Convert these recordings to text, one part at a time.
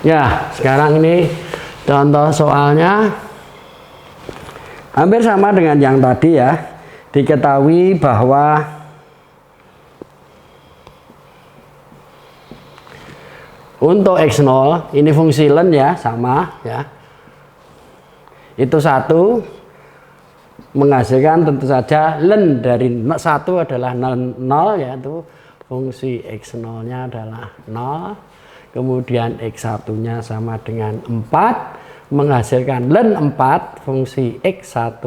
Ya, sekarang ini contoh soalnya hampir sama dengan yang tadi ya. Diketahui bahwa untuk X0 ini fungsi len ya, sama ya. Itu 1 menghasilkan tentu saja len dari 1 adalah 0, yaitu fungsi X0 nya adalah 0. Kemudian X1 nya sama dengan 4 menghasilkan len 4 fungsi X1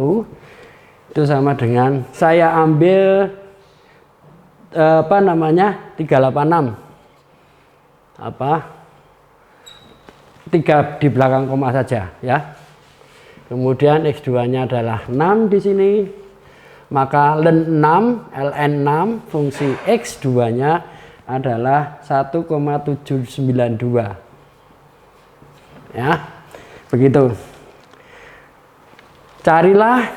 itu sama dengan saya ambil 386 3 di belakang koma saja ya. Kemudian X2 nya adalah 6 di sini, maka len 6 ln 6 fungsi X2 nya adalah 1,792 ya, begitu. Carilah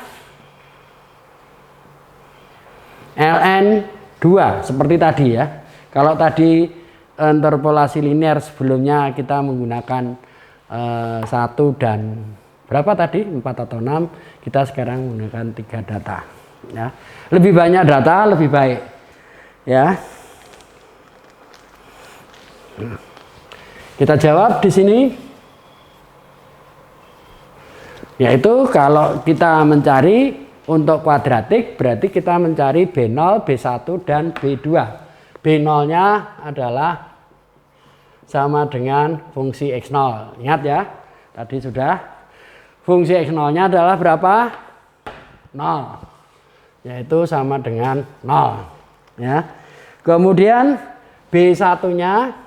ln 2 seperti tadi ya. Kalau tadi interpolasi linear sebelumnya kita menggunakan 1 dan berapa tadi, 4 atau 6, kita sekarang menggunakan 3 data ya. Lebih banyak data lebih baik ya. Kita jawab di sini, yaitu kalau kita mencari untuk kuadratik berarti kita mencari B0, B1 dan B2. B0 nya adalah sama dengan fungsi X0. Ingat ya, tadi sudah. Fungsi X0 nya adalah berapa? 0, yaitu sama dengan 0 ya. Kemudian B1 nya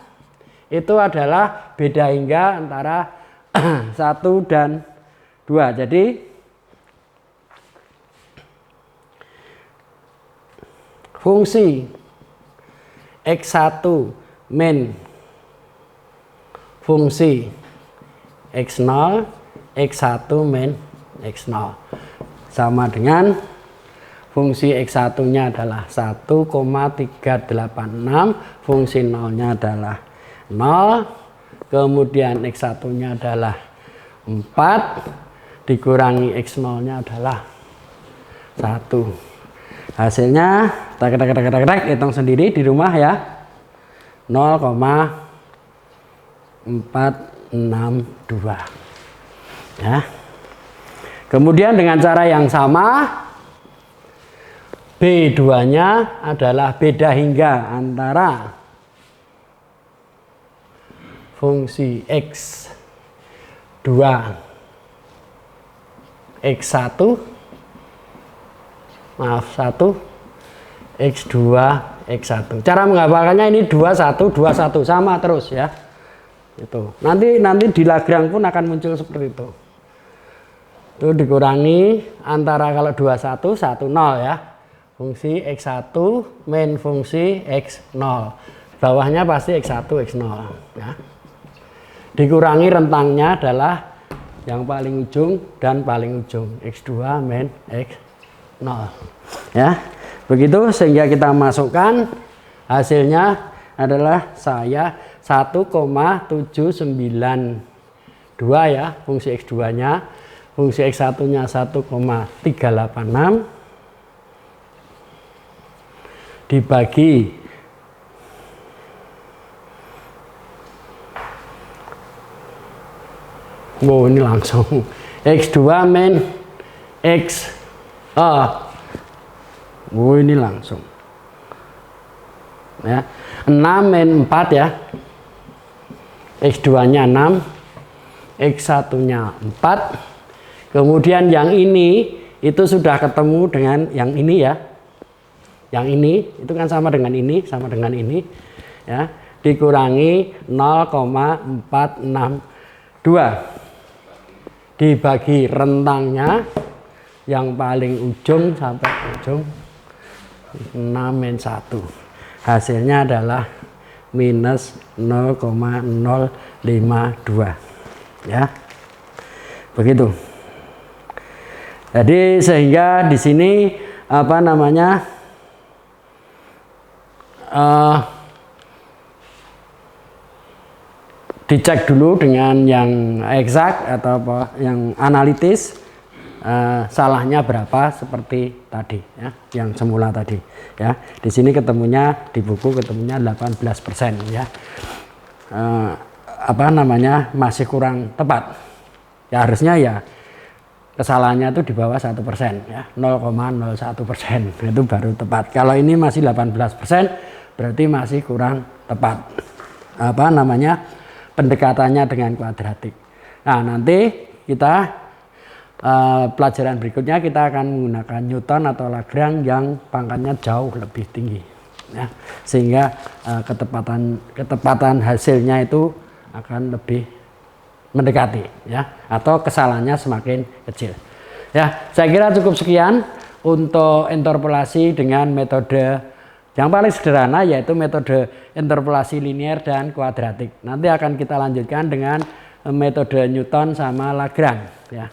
itu adalah beda hingga antara 1 dan 2. Jadi fungsi X1 min fungsi X0, X1 min X0 sama dengan fungsi X1 nya adalah 1,386, fungsi 0 nya adalah 0, kemudian X1 nya adalah 4 dikurangi X0 nya adalah 1. Hasilnya hitung sendiri di rumah ya, 0,462 ya. Kemudian dengan cara yang sama B2 nya adalah beda hingga antara fungsi X2 X1 X2 X1. Cara menghafalkannya ini 21 21 sama terus ya. Itu. Nanti di Lagrange pun akan muncul seperti itu. Itu dikurangi antara kalau 21 10 ya. Fungsi X1 min fungsi X0. Bawahnya pasti X1 X0 ya. Dikurangi rentangnya adalah yang paling ujung dan paling ujung X2 min X0 ya. Begitu sehingga kita masukkan hasilnya adalah saya 1,792 ya fungsi X2 nya, fungsi X1 nya 1,386 dibagi ini langsung X2 min X ini langsung ya, 6 min 4 ya, X2 nya 6, X1 nya 4, kemudian yang ini itu sudah ketemu dengan yang ini ya, yang ini itu kan sama dengan ini ya, dikurangi 0,462 dibagi rentangnya yang paling ujung sampai ujung 6 min 1, hasilnya adalah minus 0,052 ya, begitu. Jadi sehingga di sini apa namanya dicek dulu dengan yang eksak atau apa, yang analitis, salahnya berapa seperti tadi ya, yang semula tadi ya. Di sini ketemunya di buku ketemunya 18% ya. Apa namanya, masih kurang tepat. Ya harusnya ya kesalahannya itu di bawah 1% ya, 0,01% itu baru tepat. Kalau ini masih 18% berarti masih kurang tepat. Apa namanya, pendekatannya dengan kuadratik. Nah nanti kita pelajaran berikutnya kita akan menggunakan Newton atau Lagrange yang pangkatnya jauh lebih tinggi ya, sehingga ketepatan hasilnya itu akan lebih mendekati ya, atau kesalahannya semakin kecil ya. Saya kira cukup sekian untuk interpolasi dengan metode yang paling sederhana, yaitu metode interpolasi linier dan kuadratik. Nanti akan kita lanjutkan dengan metode Newton sama Lagrange ya.